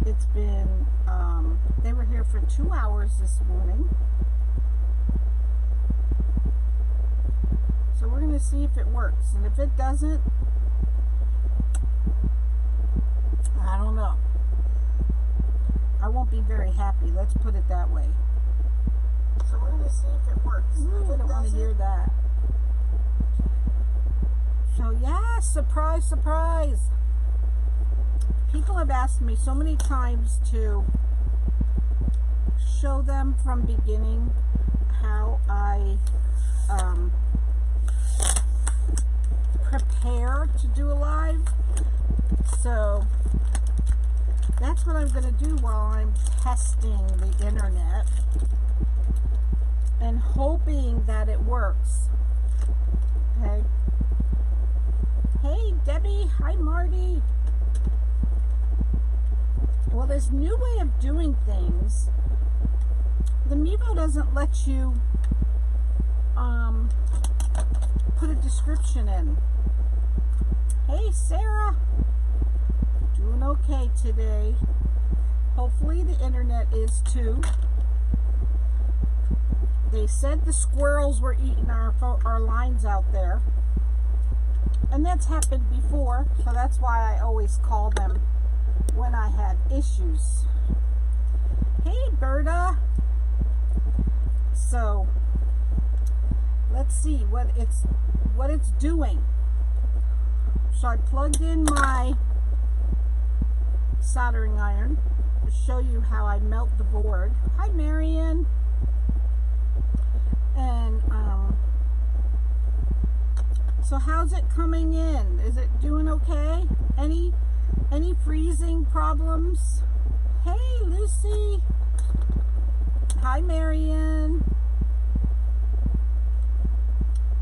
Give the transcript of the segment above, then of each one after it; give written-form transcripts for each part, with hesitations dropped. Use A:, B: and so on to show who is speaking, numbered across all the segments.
A: It's been, they were here for 2 hours this morning. So we're going to see if it works. And if it doesn't, I don't know. I won't be very happy. Let's put it that way. So we're going to see if it works. I don't want to hear that. So yeah, surprise, surprise. People have asked me so many times to show them from beginning how I prepare to do a live. So that's what I'm going to do while I'm testing the internet and hoping that it works. Okay. Hey Debbie, hi Marty. Well, this new way of doing things, the Mevo doesn't let you put a description in. Hey Sarah, doing okay today. Hopefully the internet is too. They said the squirrels were eating our lines out there, and that's happened before, so that's why I always call them when I have issues. Hey Berta. So let's see what it's doing. So I plugged in my soldering iron to show you how I melt the board. Hi Marion. And so how's it coming in? Is it doing okay? Any freezing problems? Hey Lucy. Hi Marion.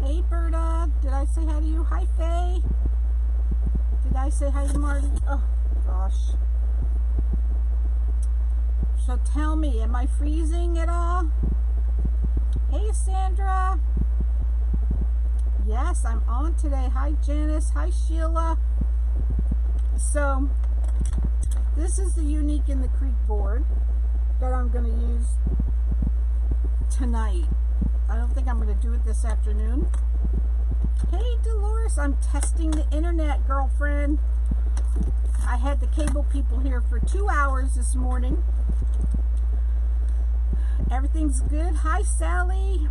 A: Hey Berta. Did I say hi to you? Hi Faye. Did I say hi to Marty? Oh gosh. So tell me, am I freezing at all? Hey Sandra. Yes, I'm on today. Hi Janice. Hi Sheila. So this is the Unique in the Creek board that I'm going to use tonight. I don't think I'm going to do it this afternoon. Hey Dolores, I'm testing the internet, girlfriend. I had the cable people here for 2 hours this morning. Everything's good. Hi Sally.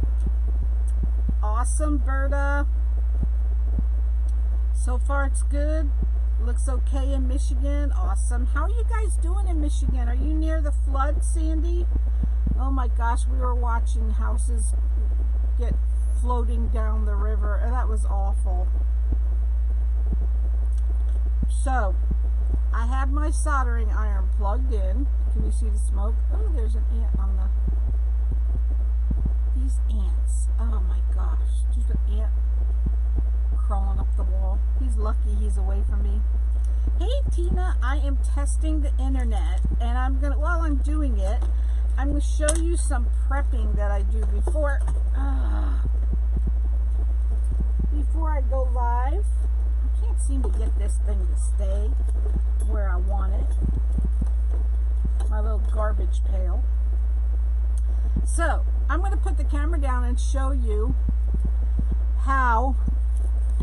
A: Awesome Berta. So far it's good. Looks okay in Michigan. Awesome. How are you guys doing in Michigan? Are you near the flood, Sandy? Oh my gosh, we were watching houses get floating down the river, and that was awful. So I have my soldering iron plugged in. Can you see the smoke? Oh, there's an ant on the... These ants. Oh my gosh. There's an ant crawling up the wall. He's lucky he's away from me. Hey Tina, I am testing the internet, and I'm gonna, while I'm doing it, I'm gonna show you some prepping that I do before I go live. I can't seem to get this thing to stay where I want it. My little garbage pail. So I'm going to put the camera down and show you how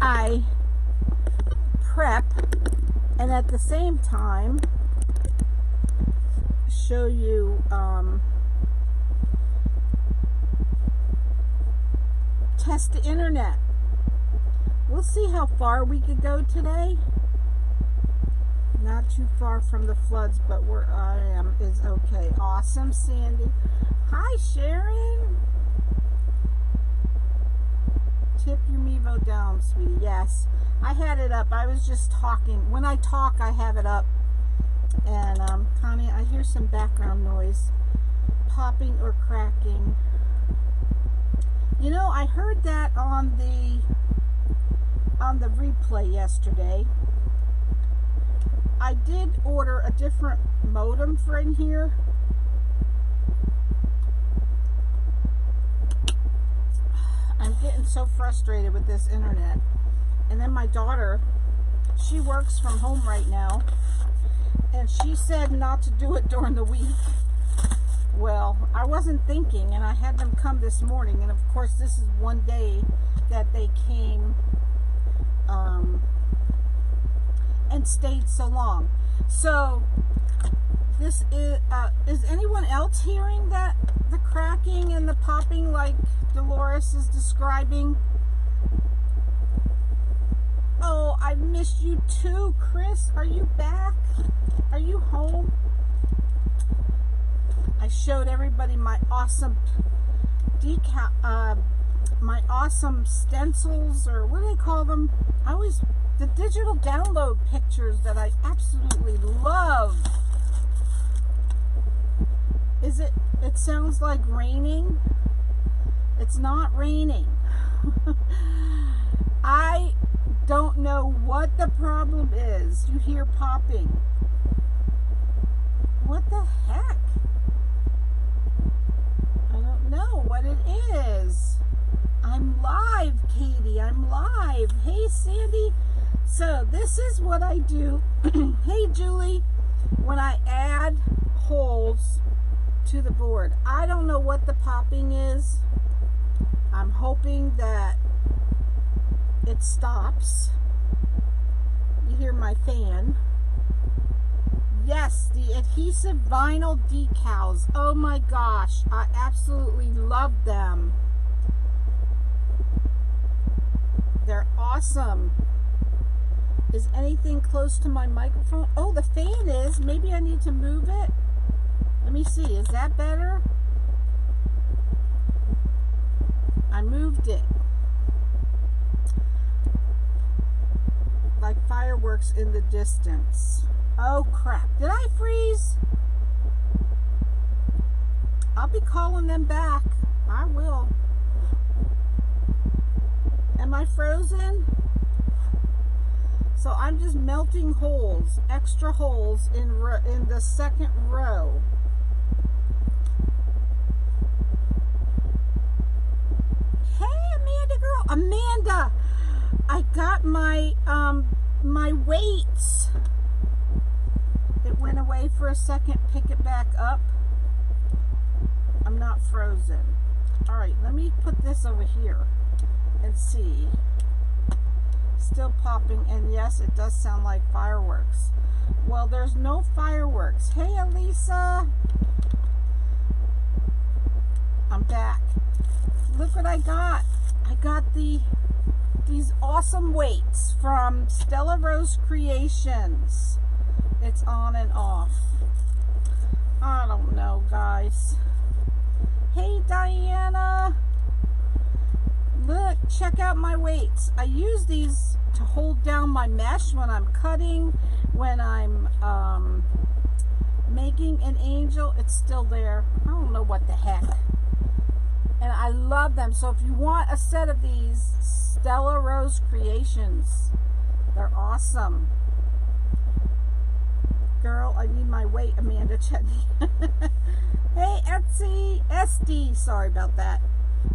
A: I prep, and at the same time show you test the internet. We'll see how far we could go today. Not too far from the floods, but where I am is okay. Awesome, Sandy. Hi, Sharon. Tip your Mevo down, sweetie. Yes, I had it up. I was just talking. When I talk, I have it up. And, Connie, I hear some background noise. Popping or cracking. You know, I heard that on the replay yesterday. I did order a different modem for in here. I'm getting so frustrated with this internet. And then my daughter, she works from home right now, and she said not to do it during the week. Well, I wasn't thinking, and I had them come this morning, and of course this is one day that they came and stayed so long. So this is anyone else hearing that, the cracking and the popping like Dolores is describing? Oh, I missed you too, Chris. Are you back? Are you home? I showed everybody my awesome my awesome stencils, or what do they call them? The digital download pictures that I absolutely love. It sounds like raining. It's not raining. I don't know what the problem is. You hear popping. What the heck? I don't know what it is. I'm live, Katie. I'm live. Hey, Sandy. So this is what I do. Hey, Julie. When I add holes to the board, I don't know what the popping is. I'm hoping that it stops. You hear my fan. Yes, the adhesive vinyl decals. Oh my gosh, I absolutely love them. They're awesome. Is anything close to my microphone? Oh, the fan is. Maybe I need to move it. Let me see. Is that better? I moved it. Like fireworks in the distance. Oh crap. Did I freeze? I'll be calling them back. I will. Am I frozen? So I'm just melting holes, extra holes in the second row. Hey, Amanda girl. Amanda, I got my my weights. It went away for a second. Pick it back up. I'm not frozen. All right, let me put this over here and see. Still popping, and yes, it does sound like fireworks. Well, there's no fireworks. Hey, Elisa. I'm back. Look what I got. I got these awesome weights from Stella Rose Creations. It's on and off. I don't know, guys. Hey, Diana. Look, check out my weights. I use these to hold down my mesh when I'm cutting, when I'm making an angel. It's still there. I don't know what the heck. And I love them. So if you want a set of these, Stella Rose Creations. They're awesome. Girl, I need my weight, Amanda Chetney. Hey, Etsy. SD. Sorry about that.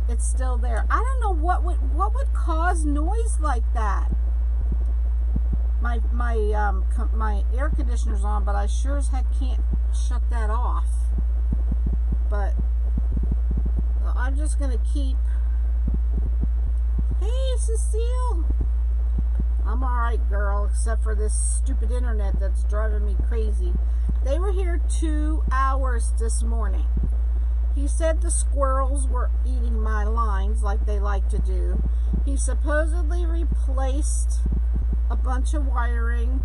A: It's still there. I don't know what would cause noise like that. My air conditioner's on, but I sure as heck can't shut that off. But I'm just gonna keep. Hey, Cecile. I'm alright, girl, except for this stupid internet that's driving me crazy. They were here 2 hours this morning. He said the squirrels were eating my lines like they like to do. He supposedly replaced a bunch of wiring.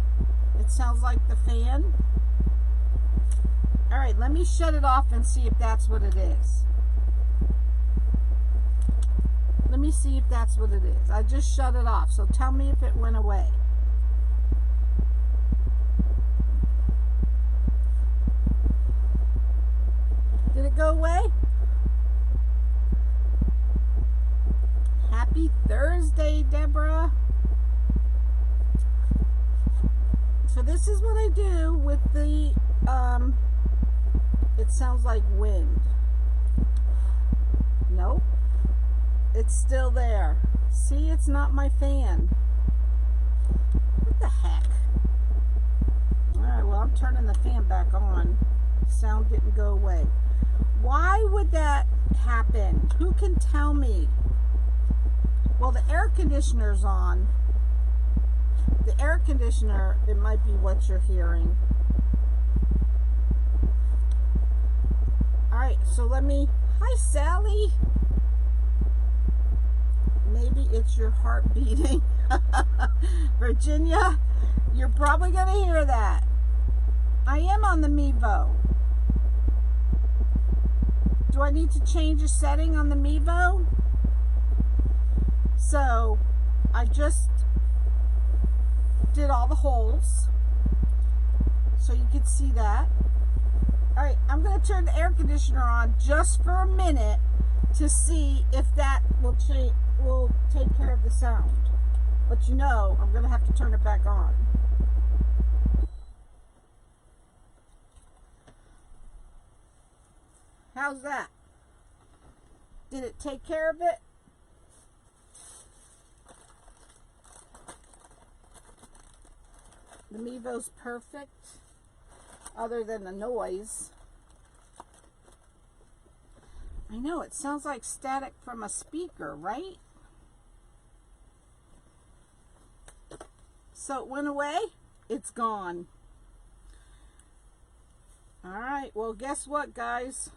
A: It sounds like the fan. All right, let me shut it off and see if that's what it is. Let me see if that's what it is. I just shut it off, so tell me if it went away. Did it go away? Happy Thursday, Deborah. So this is what I do with the, it sounds like wind. Nope. It's still there. See, it's not my fan. What the heck? Alright, well, Well, I'm turning the fan back on. Sound didn't go away. Why would that happen? Who can tell me? Well, the air conditioner's on. The air conditioner, it might be what you're hearing. Alright, so let me... Hi, Sally. Maybe it's your heart beating. Virginia, you're probably going to hear that. I am on the Mevo. Do I need to change a setting on the Mevo? So, I just did all the holes. So you can see that. Alright, I'm going to turn the air conditioner on just for a minute to see if that will take care of the sound. But you know, I'm going to have to turn it back on. How's that? Did it take care of it? The Mevo's perfect, other than the noise. I know, it sounds like static from a speaker, right? So it went away? It's gone. Alright, well guess what, guys?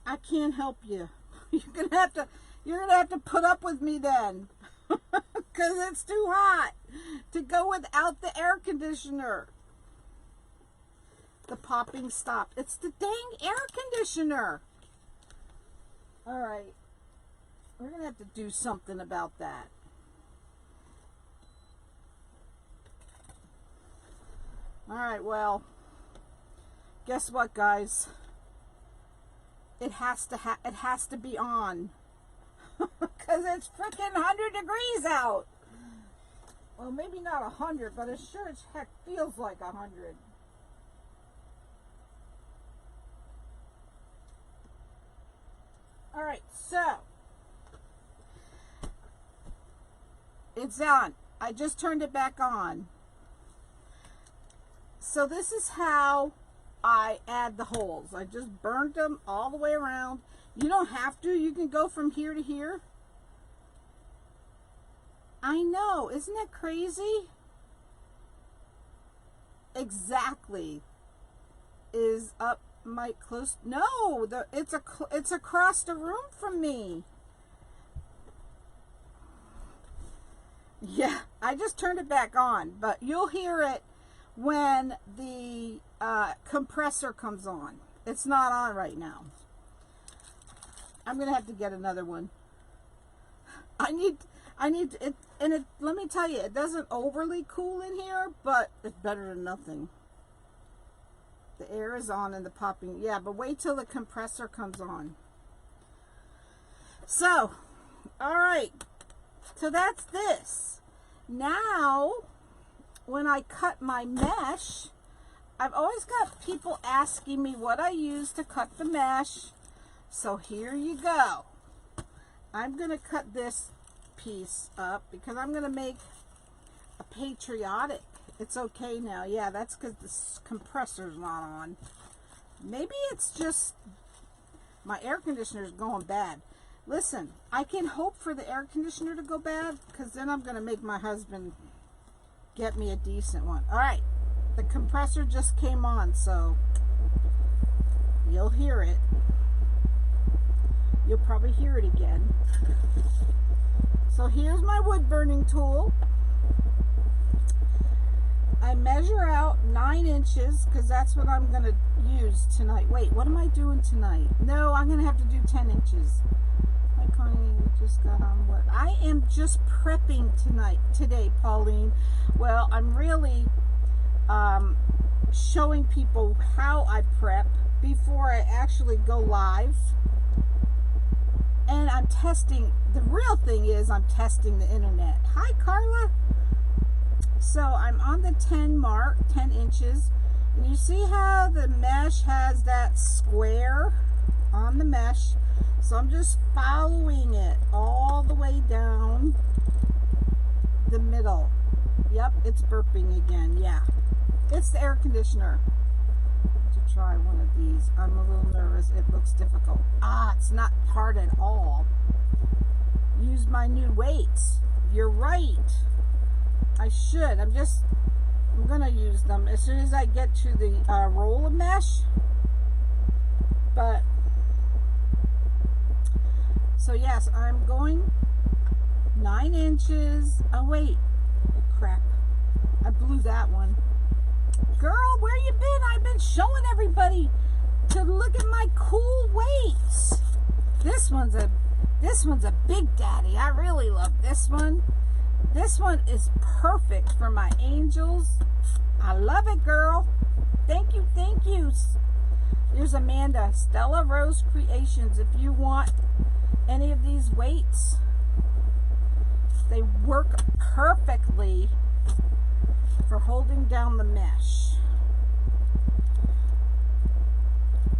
A: I can't help you. You're gonna have to put up with me then. Because it's too hot to go without the air conditioner. The popping stopped. It's the dang air conditioner. Alright. We're going to have to do something about that. Alright, well. Guess what, guys? It has to be on. Because it's freaking 100 degrees out. Well, maybe not 100, but it sure as heck feels like 100. Alright, so it's on. I just turned it back on. So this is how I add the holes. I just burned them all the way around. You don't have to. You can go from here to here. I know. Isn't that crazy? Exactly. Is up my close. No, it's across the room from me. Yeah, I just turned it back on, but you'll hear it when the compressor comes on. It's not on right now. I'm gonna have to get another one. I need it, and let me tell you, it doesn't overly cool in here, but it's better than nothing. The air is on and the popping, yeah, but wait till the compressor comes on. So, all right, so that's this. Now, when I cut my mesh, I've always got people asking me what I use to cut the mesh. So here you go. I'm going to cut this piece up because I'm going to make a patriotic. It's okay now. Yeah, that's because this compressor's not on. Maybe it's just my air conditioner's going bad. Listen, I can hope for the air conditioner to go bad because then I'm going to make my husband get me a decent one. All right, the compressor just came on, so you'll hear it. You'll probably hear it again. So here's my wood burning tool. I measure out 9 inches because that's what I'm going to use tonight. Wait, what am I doing tonight? No, I'm going to have to do 10 inches. Hi, Connie, we just got on what? I am just prepping today, Pauline. Well, I'm really showing people how I prep before I actually go live. And I'm testing, the real thing is I'm testing the internet. Hi, Carla. So I'm on the 10 mark, 10 inches. And you see how the mesh has that square on the mesh? So I'm just following it all the way down the middle. Yep, it's burping again, yeah. It's the air conditioner. To try one of these. I'm a little nervous. It looks difficult. It's not hard at all. Use my new weights. You're right. I should. I'm gonna use them as soon as I get to the roll of mesh. But so yes, I'm going 9 inches. Oh wait, crap! I blew that one. Girl, where you been? I've been showing everybody to look at my cool weights. This one's a big daddy. I really love this one. This one is perfect for my angels. I love it, girl. Thank you, thank you. Here's Amanda, Stella Rose Creations. If you want any of these weights, they work perfectly for holding down the mesh.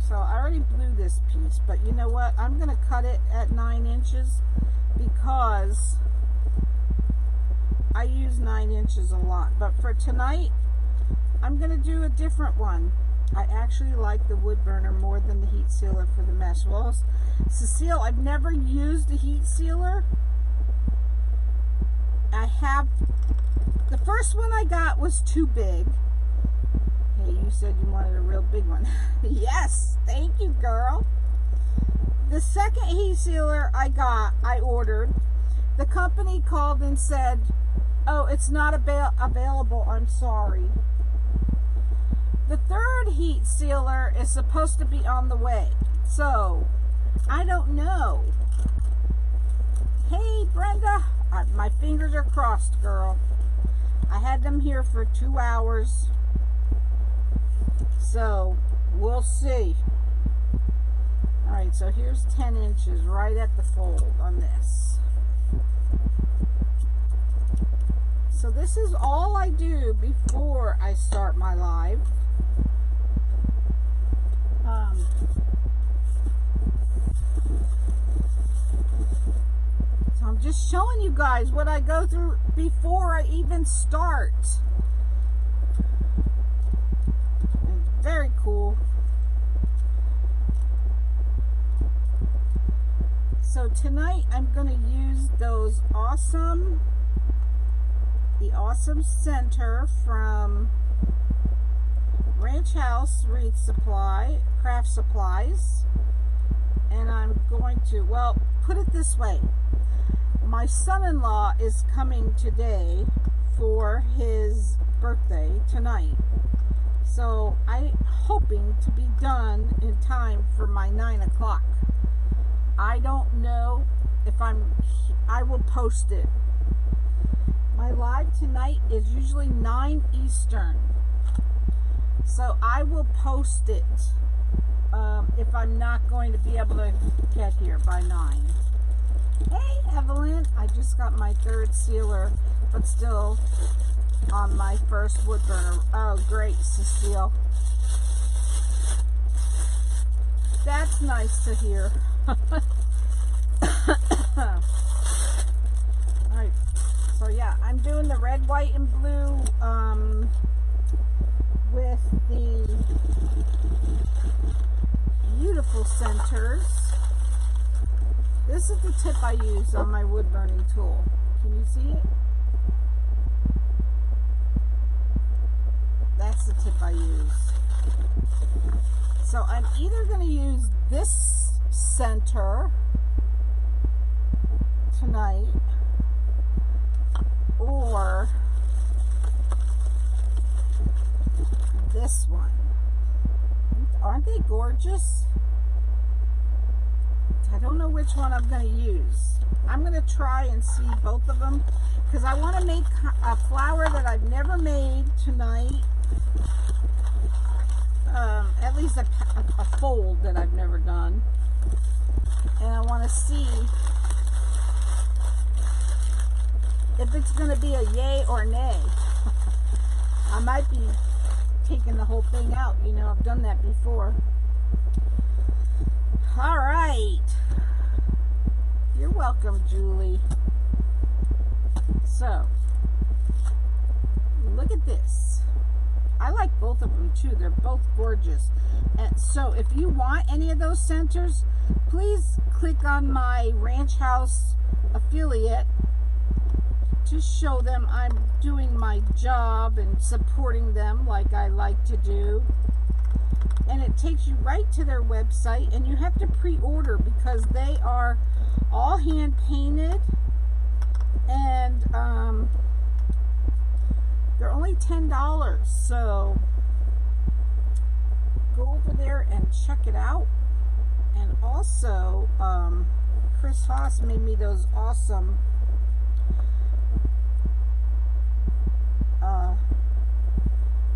A: So I already blew this piece, but you know what? I'm going to cut it at 9 inches because I use 9 inches a lot. But for tonight, I'm going to do a different one. I actually like the wood burner more than the heat sealer for the mesh. Well, Cecile, I've never used a heat sealer. I have. The first one I got was too big. Hey, you said you wanted a real big one. Yes, thank you, girl. The second heat sealer I ordered, the company called and said, oh, it's not available, I'm sorry. The third heat sealer is supposed to be on the way. So, I don't know. Hey, Brenda. My fingers are crossed, girl. I had them here for 2 hours. So, we'll see. Alright, so here's 10 inches right at the fold on this. So this is all I do before I start my live. So I'm just showing you guys what I go through before I even start. It's very cool. So tonight I'm going to use those the awesome center from Ranch House Wreath Craft Supplies, and I'm going to, well, put it this way. My son-in-law is coming today for his birthday tonight, so I'm hoping to be done in time for my 9 o'clock. I don't know if I will post it. My live tonight is usually 9 Eastern. So I will post it if I'm not going to be able to get here by 9. Hey, Evelyn. I just got my 3rd sealer, but still on my first wood burner. Oh, great, Cecile. That's nice to hear. Alright, so yeah, I'm doing the red, white, and blue with the beautiful centers. This is the tip I use on my wood burning tool. Can you see it? That's the tip I use. So I'm either going to use this center tonight or this one. Aren't they gorgeous? I don't know which one I'm going to use. I'm going to try and see both of them because I want to make a flower that I've never made tonight. At least a fold that I've never done. And I want to see if it's going to be a yay or nay. I might be taking the whole thing out. You know, I've done that before. All right. You're welcome, Julie. So, look at this. I like both of them too. They're both gorgeous. And so if you want any of those centers, please click on my Ranch House affiliate to show them I'm doing my job and supporting them like I like to do. And it takes you right to their website, and you have to pre-order because they are all hand painted, and they're only $10. So go over there and check it out. And also Chris Haas made me those awesome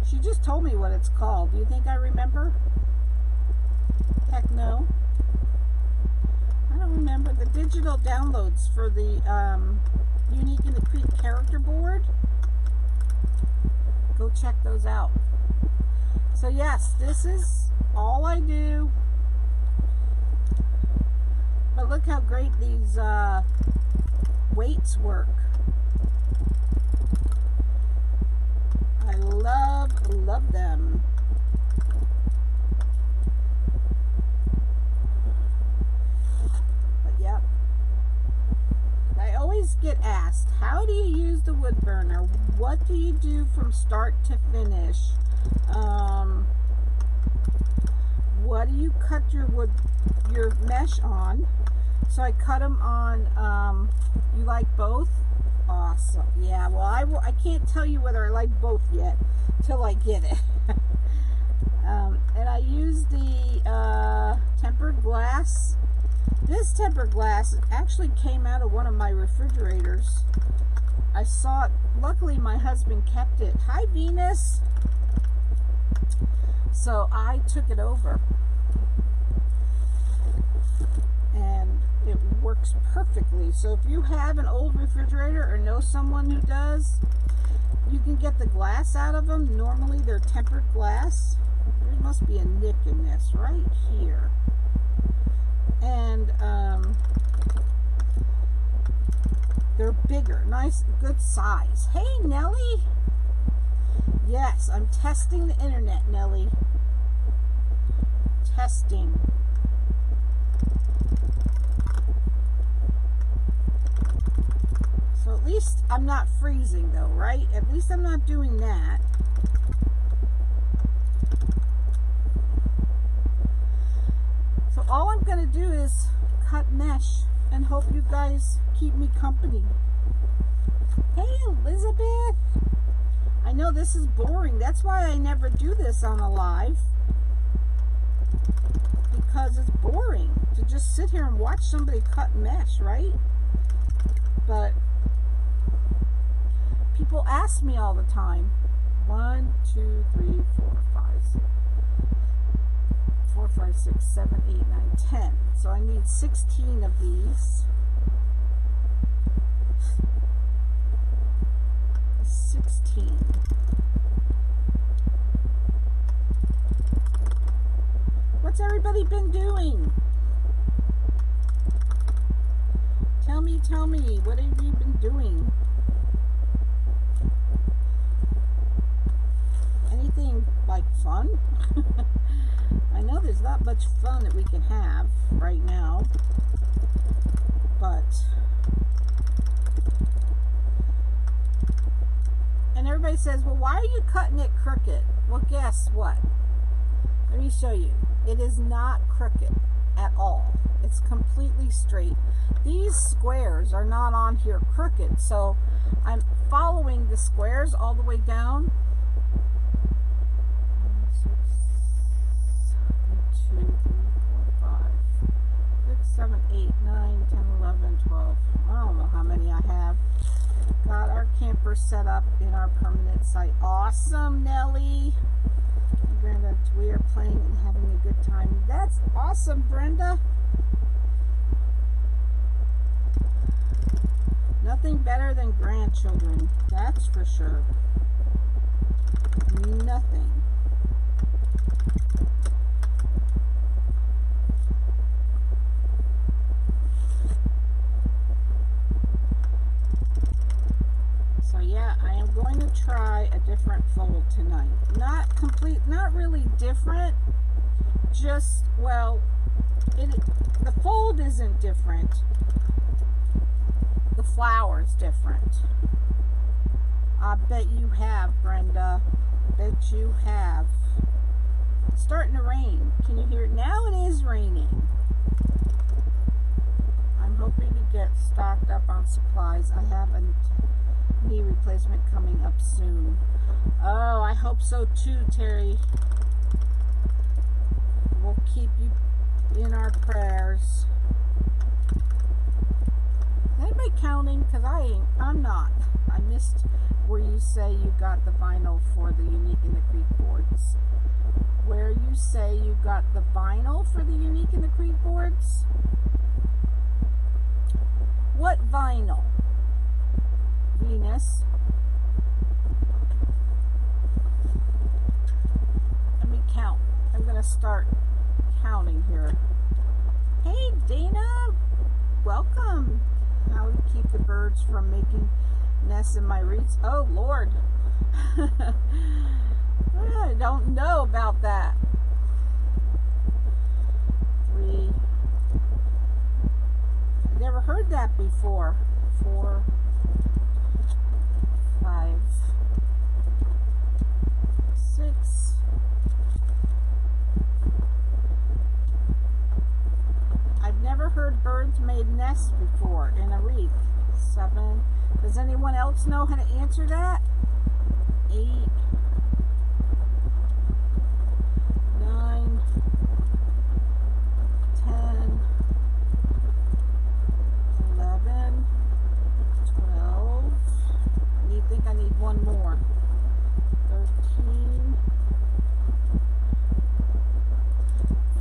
A: she just told me what it's called. Do you think I remember? Heck no. I don't remember. The digital downloads for the Unique in the Creek character board. Go check those out. So yes, this is all I do. But look how great these weights work. I love them. But yep. I always get asked, how do you use the wood burner? What do you do from start to finish? What do you cut your mesh on? So I cut them on, you like both? Awesome. Yeah, well, I can't tell you whether I like both yet till I get it. And I use the tempered glass. This tempered glass actually came out of one of my refrigerators. I saw it. Luckily, my husband kept it. Hi, Venus. So I took it over. And it works perfectly. So if you have an old refrigerator or know someone who does, you can get the glass out of them. Normally they're tempered glass. There must be a nick in this right here. And they're bigger, nice, good size. Hey, Nellie. Yes, I'm testing the internet, Nellie. Testing. So at least I'm not freezing though, right? At least I'm not doing that. So all I'm going to do is cut mesh and hope you guys keep me company. Hey, Elizabeth. I know this is boring. That's why I never do this on a live. Because it's boring to just sit here and watch somebody cut mesh, right? But people ask me all the time. 1, 2, 3, 4, 5, 6. 4, 5, 6, 7, 8, 9, 10. So I need 16 of these. 16. What's everybody been doing? Tell me, what have you been doing? Anything like fun? I know there's not much fun that we can have right now, but and everybody says, well, why are you cutting it crooked? Well, guess what? Let me show you. It is not crooked at all. It's completely straight. These squares are not on here crooked, so I'm following the squares all the way down. 1, 2, 3, 4, 5, 6, 7, 8, 9, 10, 11, 12. I don't know how many I have. Got our camper set up in our permanent site. Awesome, Nellie. Brenda, we are playing and having a good time. That's awesome, Brenda. Nothing better than grandchildren, that's for sure. Nothing. So yeah, I am going to try a different different fold tonight. Not complete, not really different. Just, well, the fold isn't different. The flower's different. I bet you have, Brenda. Bet you have. It's starting to rain. Can you hear it? Now it is raining. I'm hoping to get stocked up on supplies. I have a knee replacement coming up soon. Oh, I hope so too, Terry. We'll keep you in our prayers. Is anybody counting? Because I'm not. I missed where you say you got the vinyl for the Unique in the Creek boards. Where you say you got the vinyl for the Unique in the Creek boards? What vinyl? Venus. Let me count. I'm going to start counting here. Hey, Dana. Welcome. How do you keep the birds from making nests in my wreaths? Oh, Lord. I don't know about that. 3. I've never heard that before. 4, 5, 6. I've never heard birds made nests before in a wreath. 7. Does anyone else know how to answer that? 8, 9, 10, 11, 12. I think I need one more. 13,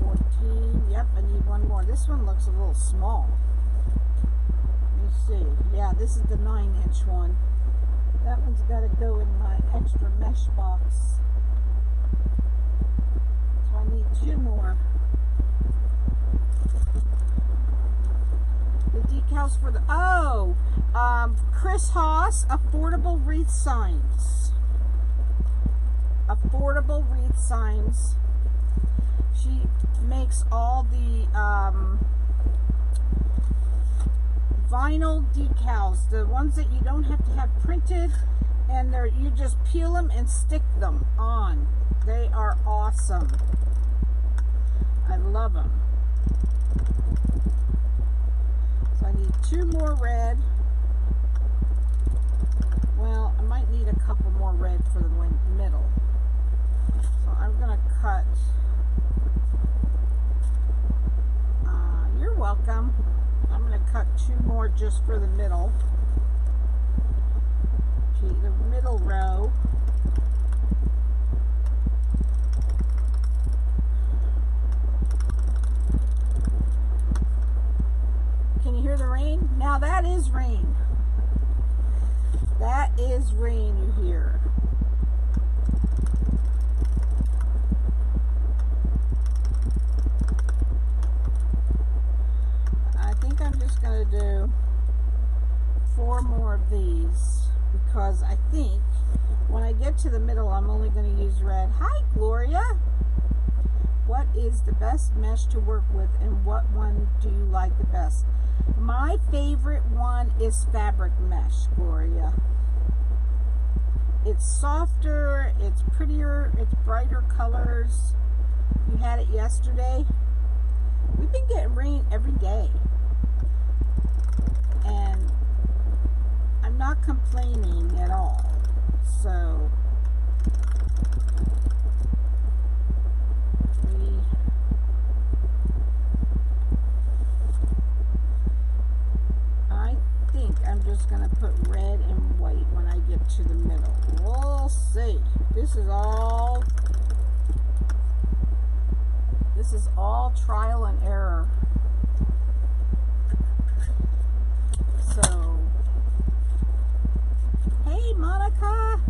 A: 14. Yep, I need one more. This one looks a little small. Let me see. Yeah, this is the 9-inch one. That one's got to go in my extra mesh box. So I need 2 more. The decals for the, Chris Haas, Affordable Wreath Signs. Affordable Wreath Signs. She makes all the vinyl decals, the ones that you don't have to have printed, and you just peel them and stick them on. They are awesome. I love them. So I need 2 more red. Well, I might need a couple more red for the middle. So I'm going to cut. You're welcome. I'm going to cut 2 more just for the middle. The middle row. Can you hear the rain? Now that is rain. That is rain you hear. I think I'm just going to do 4 more of these because I think when I get to the middle I'm only going to use red. Hi, Gloria. What is the best mesh to work with and what one do you like the best? My favorite one is fabric mesh, Gloria. It's softer, it's prettier, it's brighter colors. You had it yesterday. We've been getting rain every day. And I'm not complaining at all. So I think I'm just going to put red and white when I get to the middle. We'll see. This is all trial and error. So, hey, Monica.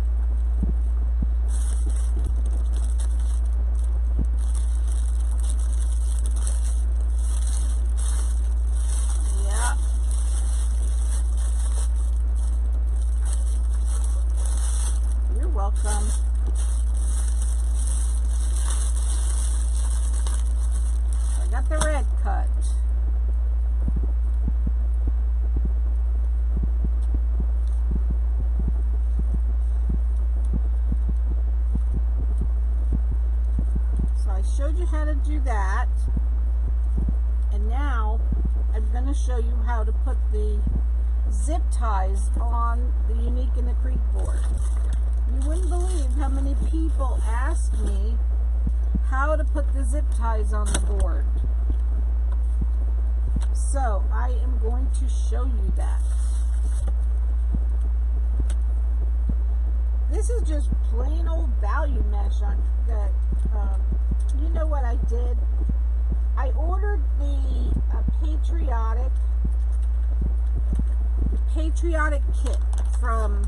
A: Yeah. You're welcome. showed you how to do that. And now I'm going to show you how to put the zip ties on the Unique in the Creek board. You wouldn't believe how many people ask me how to put the zip ties on the board. So I am going to show you that. This is just plain old value mesh on that. You know what I did? I ordered the patriotic kit from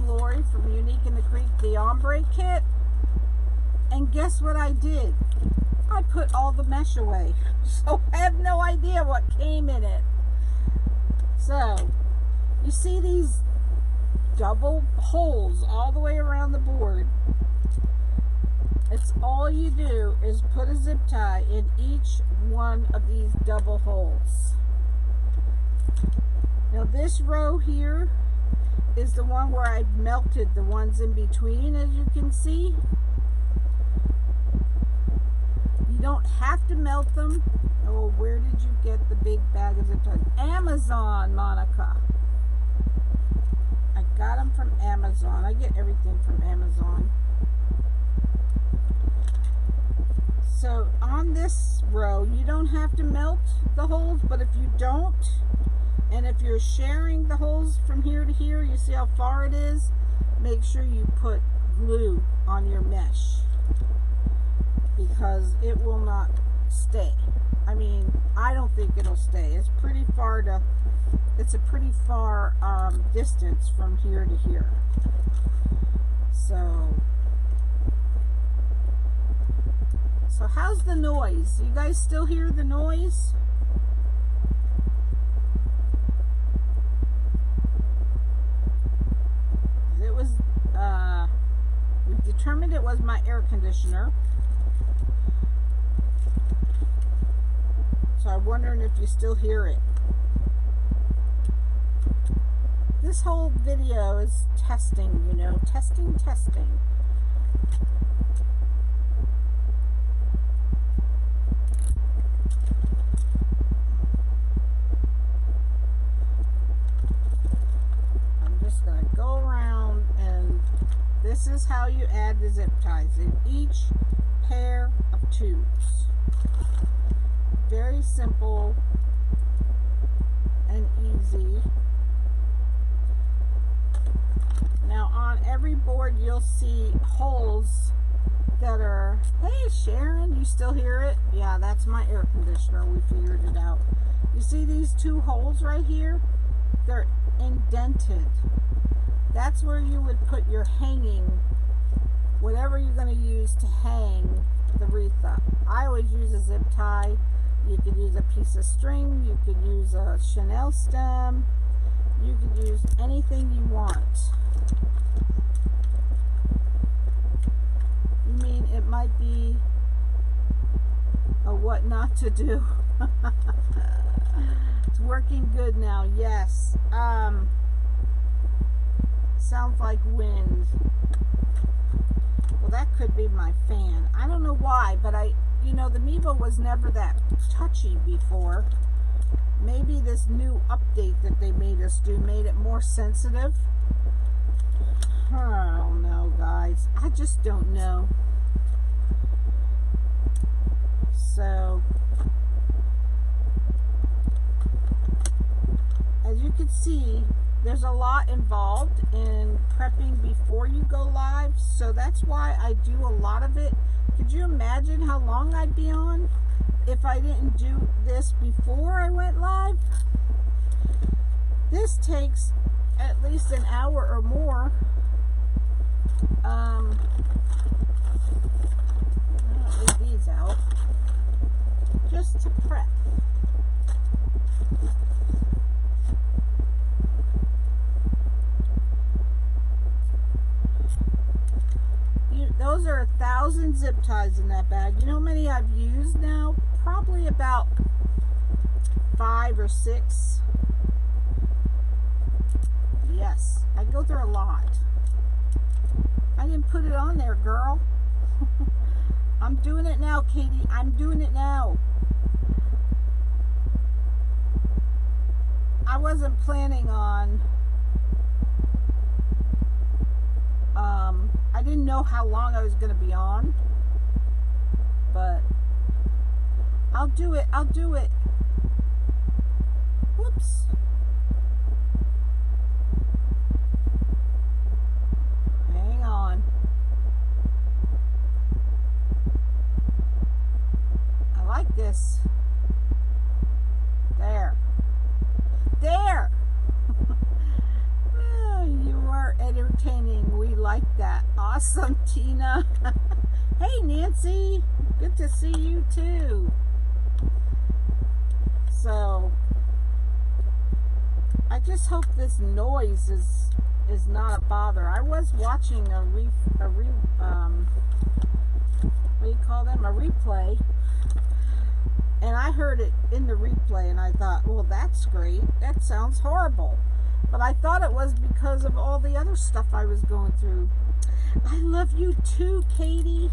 A: Lori from Unique in the Creek, the ombre kit. And guess what I did? I put all the mesh away. So I have no idea what came in it. So, you see these double holes all the way around the board. It's all you do is put a zip tie in each one of these double holes. Now this row here is the one where I've melted the ones in between, as you can see. You don't have to melt them. Oh, where did you get the big bag of zip ties? Amazon, Monica. I got them from Amazon. I get everything from Amazon. So on this row, you don't have to melt the holes, but if you don't, and if you're sharing the holes from here to here, you see how far it is? Make sure you put glue on your mesh, because it will not stay. I mean, I don't think it'll stay. It's pretty far it's a pretty far distance from here to here. So how's the noise? You guys still hear the noise? It was, we determined it was my air conditioner. So I'm wondering if you still hear it. This whole video is testing, you know, testing. I'm just going to go around, and this is how you add the zip ties in each pair of tubes. Very simple and easy. Now on every board you'll see holes that are, hey Sharon, you still hear it? Yeah, that's my air conditioner. We figured it out. You see these two holes right here? They're indented. That's where you would put your hanging, whatever you're going to use to hang the wreath up. I always use a zip tie. You could use a piece of string. You could use a Chanel stem. You could use anything you want. You mean it might be a what not to do? It's working good now. Yes. Sounds like wind. Well, that could be my fan. I don't know why, but you know, the Mevo was never that touchy before. Maybe this new update that they made us do made it more sensitive. I don't know, guys. I just don't know. So, as you can see, there's a lot involved in prepping before you go live. So that's why I do a lot of it. Could you imagine how long I'd be on if I didn't do this before I went live? This takes at least an hour or more. I'll leave these out just to prep. Those are 1,000 zip ties in that bag. You know how many I've used now? Probably about 5 or 6. Yes, I go through a lot. I didn't put it on there, girl. I'm doing it now, Katie. I'm doing it now. I wasn't planning on, I didn't know how long I was going to be on, but I'll do it. I'll do it. Whoops. Hang on. I like this. There. There. Oh, you are entertaining. We like that. Awesome, Tina. Hey, Nancy. Good to see you too. So, I just hope this noise is not a bother. I was watching a what do you call them? A replay. And I heard it in the replay and I thought, well, that's great. That sounds horrible. But I thought it was because of all the other stuff I was going through. I love you too, Katie.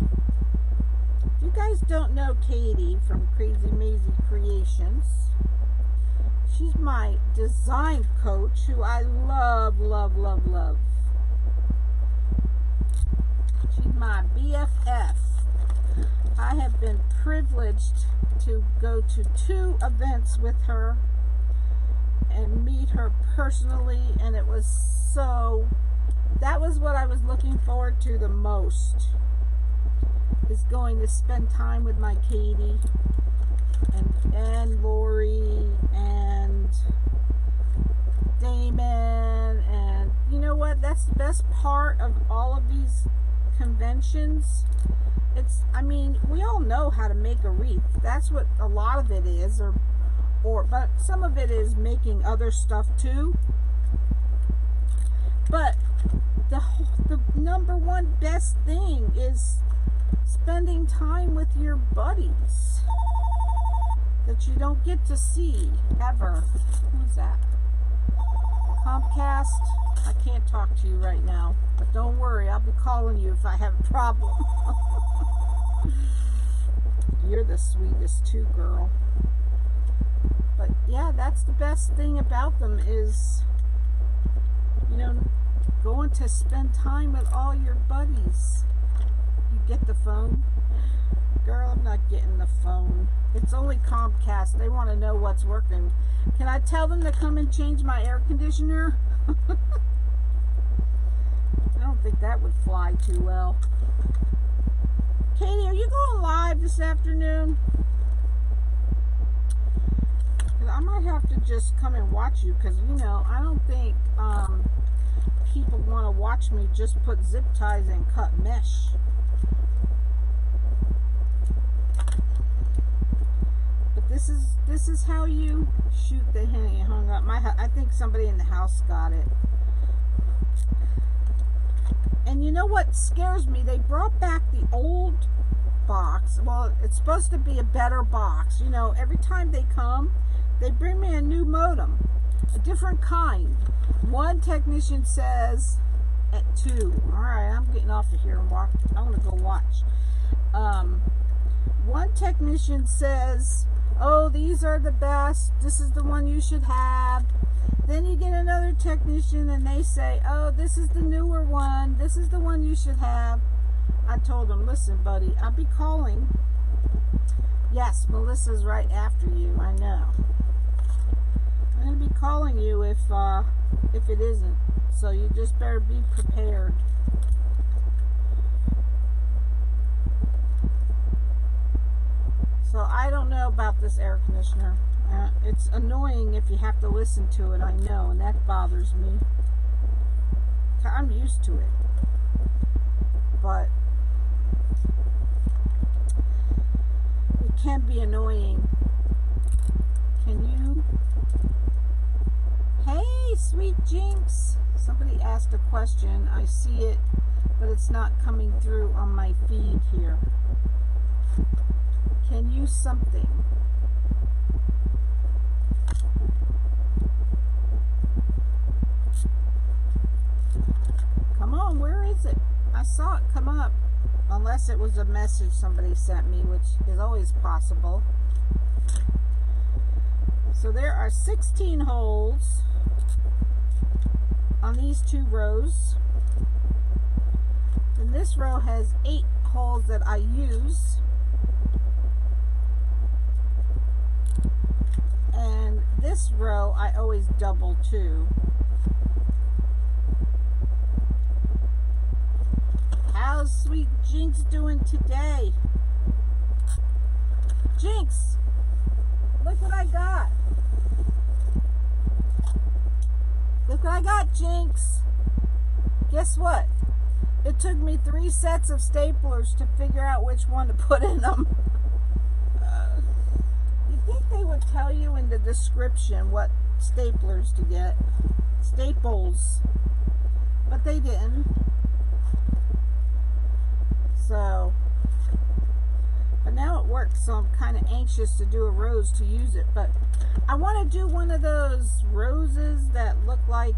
A: If you guys don't know Katie from Crazy Maisie Creations, she's my design coach who I love, love, love, love. She's my BFF. I have been privileged to go to 2 events with her and meet her personally, and it was so, that was what I was looking forward to the most, is going to spend time with my Katie and Lori and Damon. And you know what, that's the best part of all of these conventions. It's, I mean, we all know how to make a wreath. That's what a lot of it is, but some of it is making other stuff too. But the number one best thing is spending time with your buddies that you don't get to see ever. Who's that? Comcast? I can't talk to you right now, but don't worry, I'll be calling you if I have a problem. You're the sweetest too, girl. But yeah, that's the best thing about them is, you know, going to spend time with all your buddies. You get the phone? Girl, I'm not getting the phone. It's only Comcast. They want to know what's working. Can I tell them to come and change my air conditioner? I don't think that would fly too well. Katie, are you going live this afternoon? I might have to just come and watch you, because, you know, I don't think people want to watch me just put zip ties and cut mesh. But this is how you shoot the hen hung up. I think somebody in the house got it. And you know what scares me? They brought back the old box. Well, it's supposed to be a better box. You know, every time they come, they bring me a new modem, a different kind. One technician says at 2. All right, I'm getting off of here and walk. I'm gonna go watch. One technician says, "Oh, these are the best. This is the one you should have." Then you get another technician and they say, "Oh, this is the newer one. This is the one you should have." I told them, "Listen, buddy, I'll be calling." Yes, Melissa's right after you. I know. I'm going to be calling you if it isn't. So you just better be prepared. So I don't know about this air conditioner. It's annoying if you have to listen to it, I know, and that bothers me. I'm used to it. But it can be annoying. Can you? Hey, sweet Jinx. Somebody asked a question. I see it, but it's not coming through on my feed here. Can you something? Come on, where is it? I saw it come up a unless it was a message somebody sent me, which is always possible. So there are 16 holes on these 2 rows. And this row has 8 holes that I use. And this row I always double too. How's Sweet Jinx doing today? Jinx, look what I got. Look what I got, Jinx. Guess what? It took me 3 sets of staplers to figure out which one to put in them. You'd think they would tell you in the description what staplers to get. Staples. But they didn't. So, but now it works, so I'm kind of anxious to do a rose to use it. But I want to do one of those roses that look like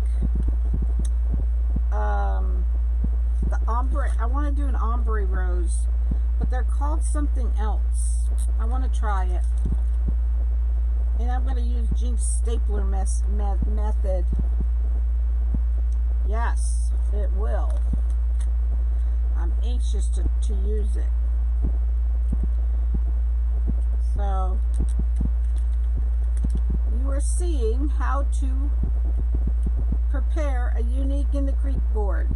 A: the ombre. I want to do an ombre rose, but they're called something else. I want to try it. And I'm going to use Jinx stapler method. Yes, it will. I'm anxious to use it. So, you are seeing how to prepare a Unique in the Creek board.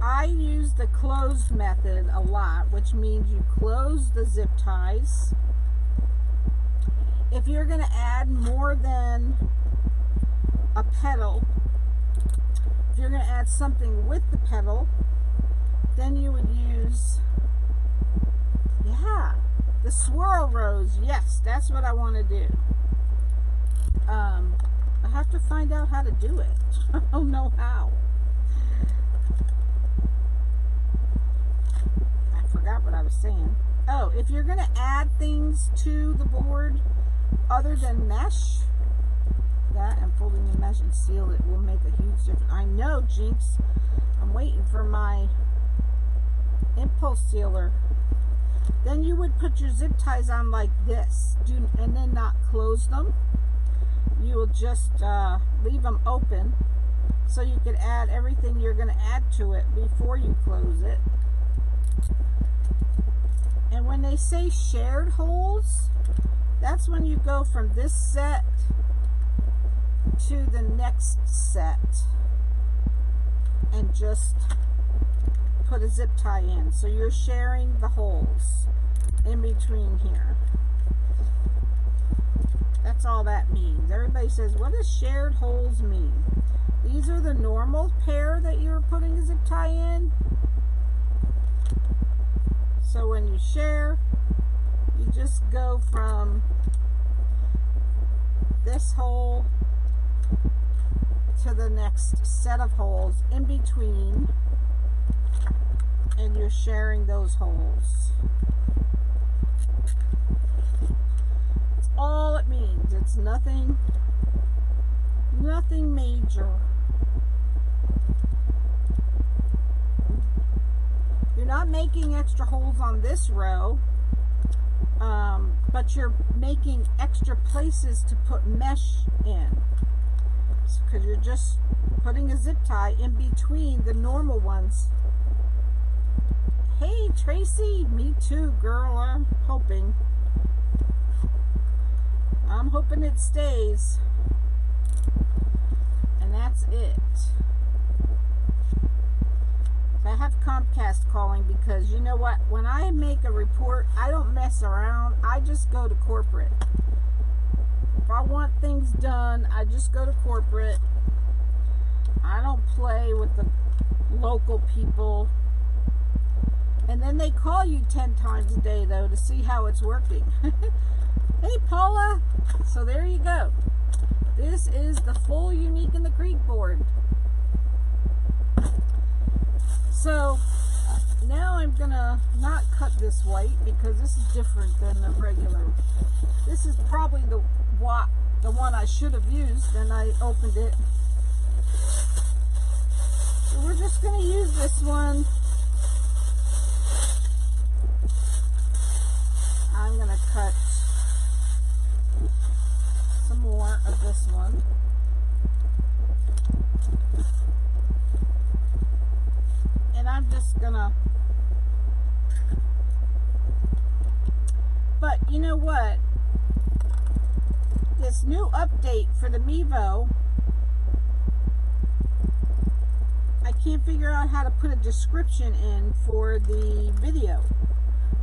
A: I use the closed method a lot, which means you close the zip ties. If you're going to add more than a petal, if you're going to add something with the petal, then you would use, the swirl rose. Yes, that's what I want to do. I have to find out how to do it. I don't know how. I forgot what I was saying. Oh, if you're going to add things to the board other than mesh, that and folding the mesh and seal it will make a huge difference. I know, Jinx. I'm waiting for my impulse sealer. Then you would put your zip ties on like this, and then not close them. You will just leave them open so you could add everything you're going to add to it before you close it. And when they say shared holes, that's when you go from this set to the next set and just put a zip tie in. So you're sharing the holes in between here. That's all that means. Everybody says, what does shared holes mean? These are the normal pair that you're putting a zip tie in. So when you share, you just go from this hole to the next set of holes in between, and you're sharing those holes. That's all it means. It's nothing major. You're not making extra holes on this row, but you're making extra places to put mesh in, because you're just putting a zip tie in between the normal ones. Hey Tracy, me too, girl. I'm hoping it stays, and that's it. I have Comcast calling because you know what? When I make a report, I don't mess around. I just go to corporate. If I want things done, I just go to corporate. I don't play with the local people. And then they call you 10 times a day, though, to see how it's working. Hey, Paula. So there you go. This is the full Unique in the Creek board. So now I'm gonna not cut this white because this is different than the regular. This is probably the one I should have used, and I opened it. we're just going to use this one. I'm going to cut some more of this one. And I'm just going to, but you know what? This new update for the Mevo, I can't figure out how to put a description in for the video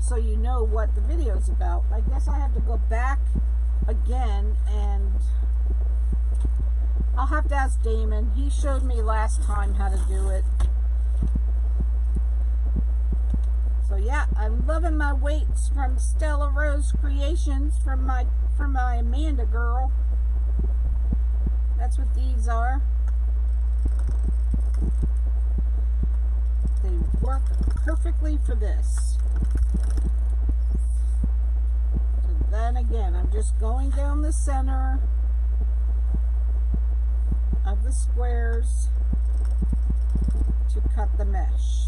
A: so you know what the video is about. I guess I have to go back again, and I'll have to ask Damon. He showed me last time how to do it. So yeah, I'm loving my weights from Stella Rose Creations from my Amanda girl. That's what these are. They work perfectly for this. So then again, I'm just going down the center of the squares to cut the mesh.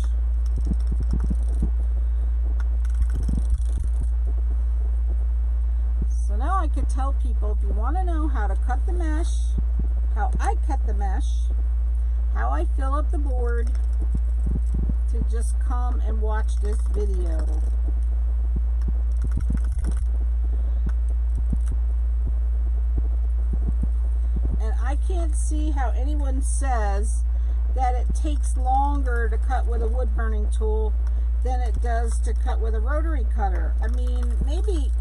A: So now I could tell people, if you want to know how to cut the mesh, how I cut the mesh, how I fill up the board, to just come and watch this video. And I can't see how anyone says that it takes longer to cut with a wood burning tool than it does to cut with a rotary cutter. I mean, maybe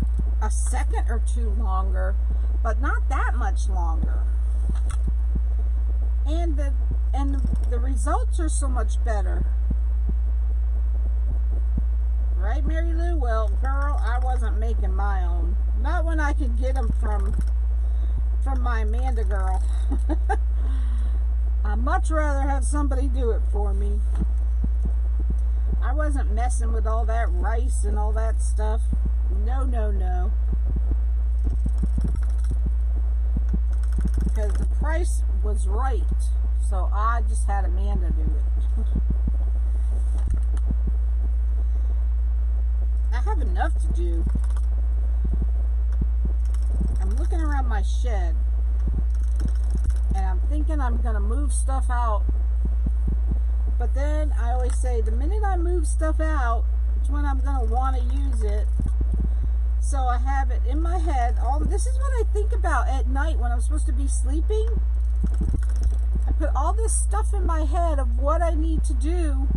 A: a second or two longer, but not that much longer. And the results are so much better. Right, Mary Lou? Well, girl, I wasn't making my own. Not when I could get them from my Amanda girl. I'd much rather have somebody do it for me. I wasn't messing with all that rice and all that stuff. No, no, no. Because the price was right. So I just had Amanda do it. I have enough to do. I'm looking around my shed and I'm thinking I'm going to move stuff out. But then I always say the minute I move stuff out, it's when I'm going to want to use it. So I have it in my head. This is what I think about at night when I'm supposed to be sleeping. I put all this stuff in my head of what I need to do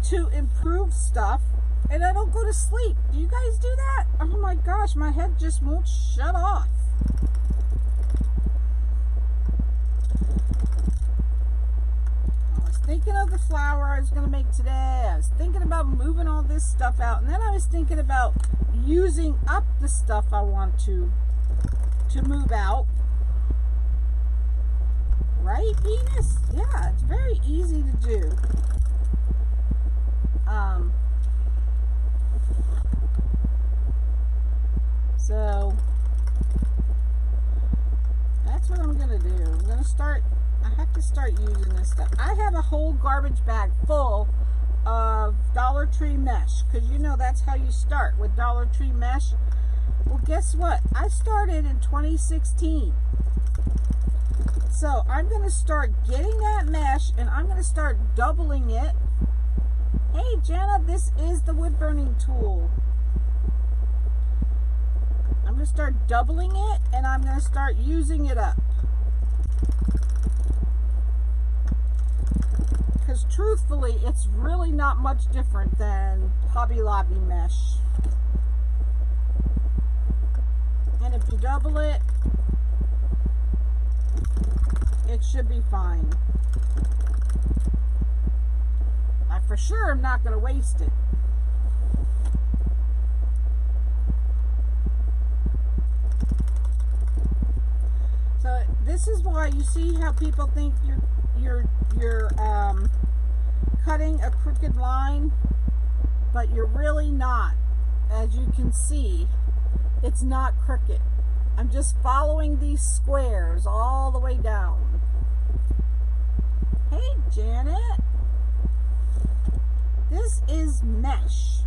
A: to improve stuff, and I don't go to sleep. Do you guys do that? Oh my gosh, my head just won't shut off. I was thinking of the flower I was going to make today. I was thinking about moving all this stuff out, and then I was thinking about using up the stuff I want to move out. Right, Venus? Yeah, it's very easy to do. So that's what I'm gonna do. I'm gonna start. I have to start using this stuff. I have a whole garbage bag full of Dollar Tree mesh, because you know that's how you start, with Dollar Tree mesh. Well, guess what? I started in 2016. So I'm going to start getting that mesh, and I'm going to start doubling it. Hey, Jenna, this is the wood burning tool. I'm going to start doubling it, and I'm going to start using it up. Because truthfully, it's really not much different than Hobby Lobby mesh. And if you double it, it should be fine. I for sure am not going to waste it. So this is why you see how people think you're cutting a crooked line, but you're really not. As you can see, it's not crooked. I'm just following these squares all the way down. Hey, Janet. This is mesh.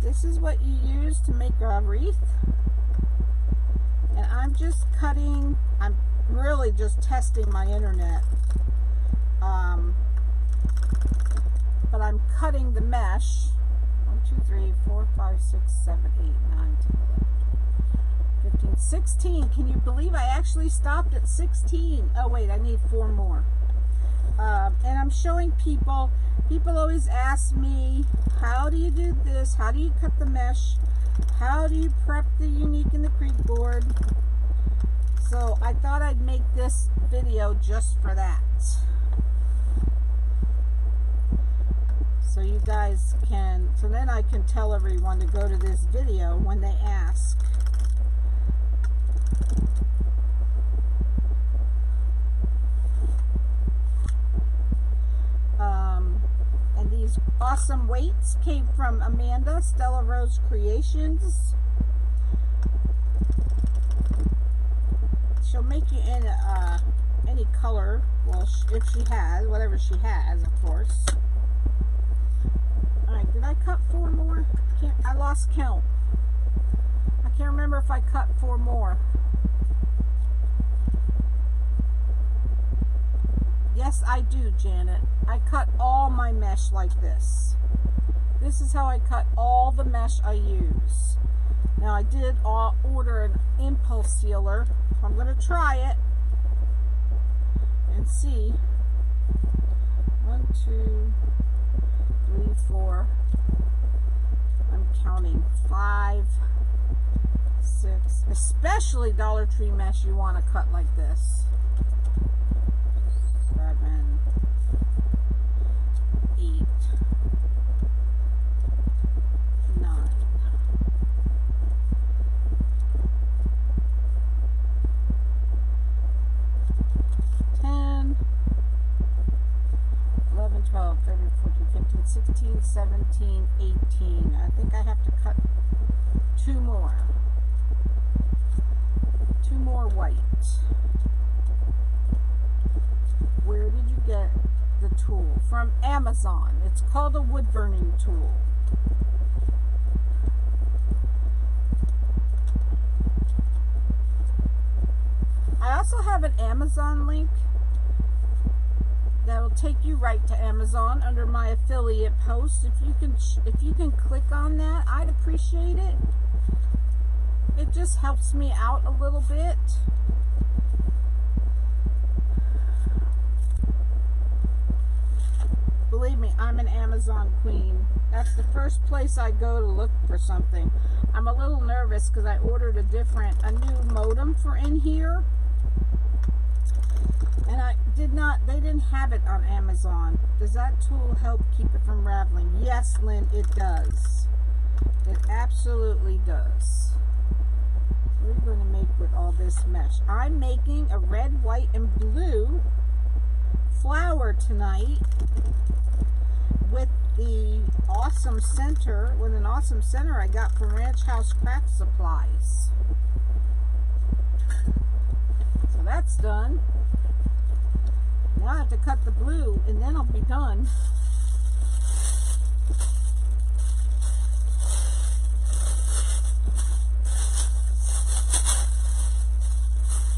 A: This is what you use to make a wreath. And I'm just cutting, I'm really just testing my internet. But I'm cutting the mesh. 1, 2, 3, 4, 5, 6, 7, 8, 9, 10, 11, 15, 16. Can you believe I actually stopped at 16? Oh wait, I need 4 more. And I'm showing people always ask me, how do you do this? How do you cut the mesh? How do you prep the unique and the creep board? So I thought I'd make this video just for that. So you guys can, so then I can tell everyone to go to this video when they ask. And these awesome weights came from Amanda, Stella Rose Creations. She'll make you in any color, well, if she has, whatever she has, of course. Alright, did I cut 4 more? I lost count. I can't remember if I cut 4 more. Yes, I do, Janet. I cut all my mesh like this. This is how I cut all the mesh I use. Now, I did order an impulse sealer. So I'm going to try it and see. 1, 2, 3, 4. I'm counting 5, 6. Especially Dollar Tree mesh you want to cut like this. 7, 8, 9. 10, 11, 12, 13, 14, 15, 16, 17, 18. I think I have to cut 2 more. 2 more white. Where did you get the tool? From Amazon. It's called a wood burning tool. I also have an Amazon link that will take you right to Amazon under my affiliate post. If you can click on that, I'd appreciate it. It just helps me out a little bit. Believe me, I'm an Amazon queen. That's the first place I go to look for something. I'm a little nervous because I ordered a new modem for in here. And they didn't have it on Amazon. Does that tool help keep it from raveling? Yes, Lynn, it does. It absolutely does. What are you going to make with all this mesh? I'm making a red, white, and blue flower tonight with the awesome center, I got from Ranch House Craft Supplies. So that's done. Now I have to cut the blue and then I'll be done.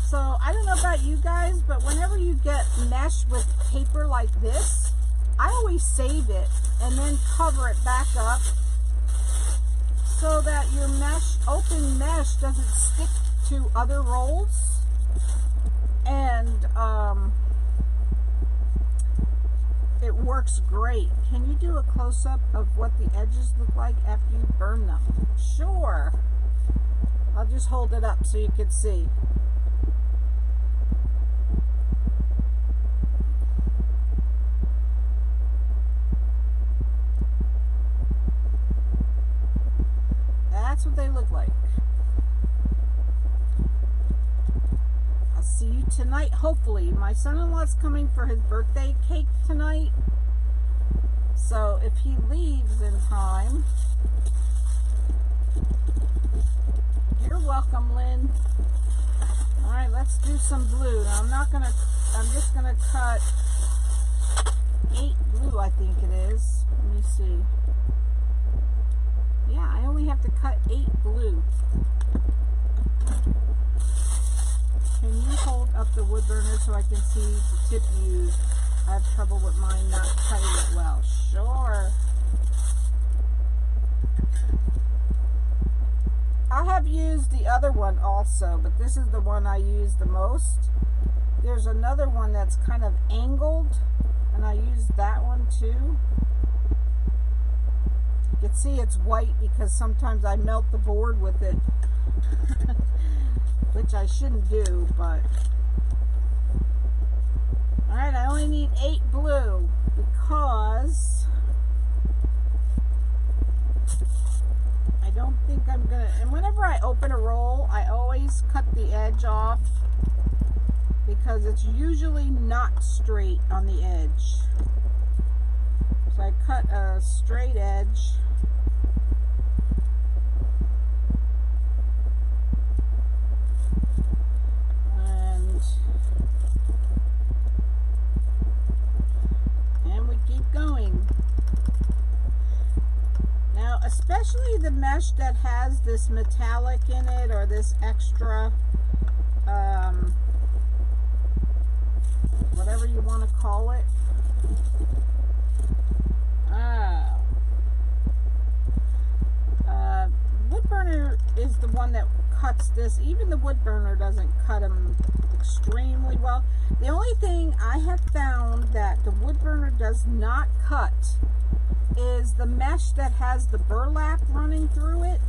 A: So I don't know about you guys, but whenever you get mesh with paper like this, I always save it and then cover it back up so that your open mesh doesn't stick to other rolls. And it works great. Can you do a close-up of what the edges look like after you burn them? Sure. I'll just hold it up so you can see. That's what they look like. I'll see you tonight, hopefully. My son-in-law's coming for his birthday cake tonight. So if he leaves in time, you're welcome, Lynn. Alright, let's do some blue. Now I'm just gonna cut think it is. Let me see. Yeah, I only have to cut 8 blue. Can you hold up the wood burner so I can see the tip used? I have trouble with mine not cutting it well. Sure. I have used the other one also, but this is the one I use the most. There's another one that's kind of angled, and I use that one too. You can see it's white because sometimes I melt the board with it, which I shouldn't do, but... Alright, I only need 8 blue because I don't think I'm gonna... And whenever I open a roll, I always cut the edge off because it's usually not straight on the edge. So I cut a straight edge. And we keep going. Now, especially the mesh that has this metallic in it or this extra whatever you want to call it. Wood burner is the one that cuts this. Even the wood burner doesn't cut them extremely well. The only thing I have found that the wood burner does not cut is the mesh that has the burlap running through it.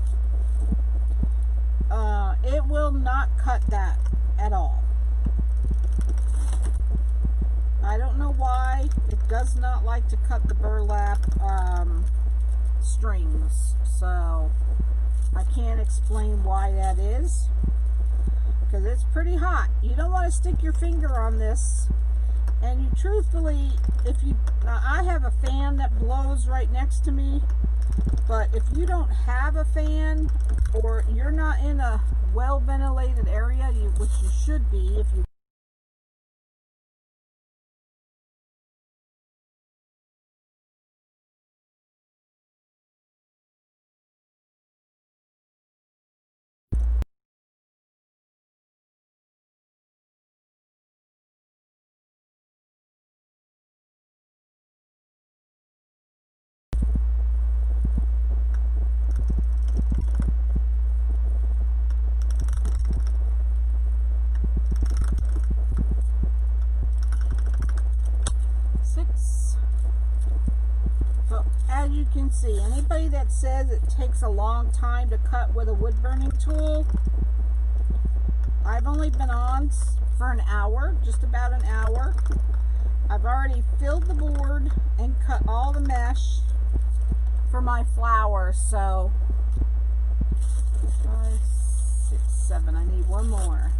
A: It will not cut that at all. I don't know why. It does not like to cut the burlap strings. So I can't explain why that is. Because it's pretty hot. You don't want to stick your finger on this. And you truthfully, if you, I have a fan that blows right next to me. But if you don't have a fan, or you're not in a well ventilated area, which you should be if you can see. Anybody that says it takes a long time to cut with a wood burning tool, I've only been on for an hour, just about an hour. I've already filled the board and cut all the mesh for my flowers. So 5, 6, 7, I need one more.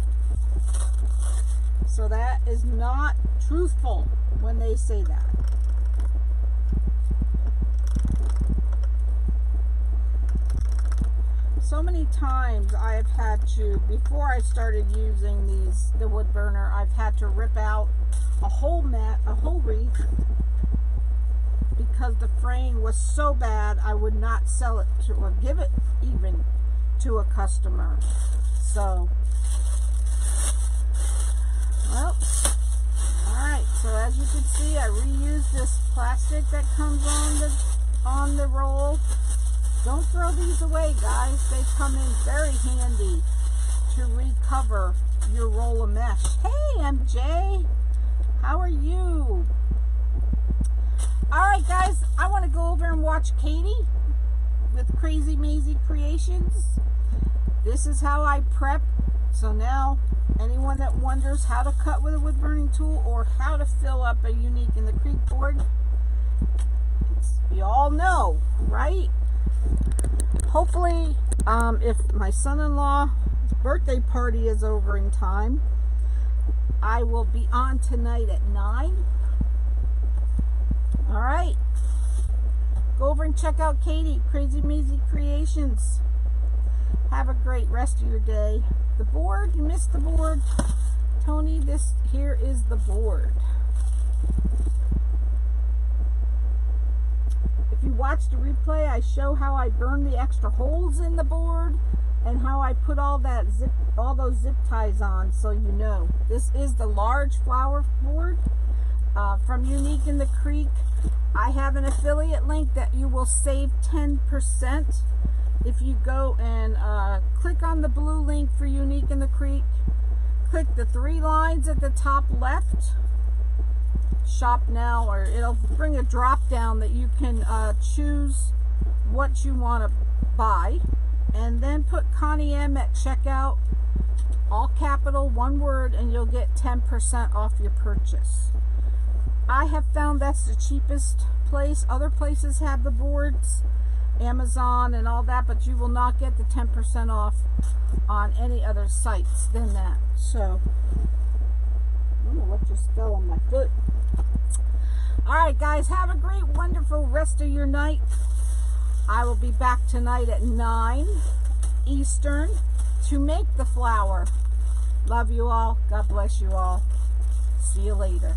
A: So that is not truthful when they say that. So many times I've had to, before I started using the wood burner, I've had to rip out a whole wreath because the frame was so bad I would not sell it to, or give it even to a customer. So, well, alright, so as you can see, I reused this plastic that comes on the roll. Don't throw these away, guys. They come in very handy to recover your roll of mesh. Hey, MJ. How are you? Alright, guys. I want to go over and watch Katie with Crazy Maisie Creations. This is how I prep. So now, anyone that wonders how to cut with a wood burning tool or how to fill up a Unique in the Creek board, you all know, right? Hopefully, if my son-in-law's birthday party is over in time, I will be on tonight at 9. Alright. Go over and check out Katie, Crazy Maisie Creations. Have a great rest of your day. The board, you missed the board. Tony, this here is the board. if you watch the replay, I show how I burn the extra holes in the board and how I put all those zip ties on, so you know. This is the large flower board from Unique in the Creek. I have an affiliate link that you will save 10% if you go and click on the blue link for Unique in the Creek. Click the 3 lines at the top left, shop now, or it'll bring a drop down that you can choose what you want to buy, and then put Connie M at checkout, all capital, one word, and you'll get 10% off your purchase. I have found that's the cheapest place. Other places have the boards, Amazon and all that, but you will not get the 10% off on any other sites than that. So, I don't know what just fell on my foot. Alright guys, have a great, wonderful rest of your night. I will be back tonight at 9 Eastern to make the flower. Love you all. God bless you all. See you later.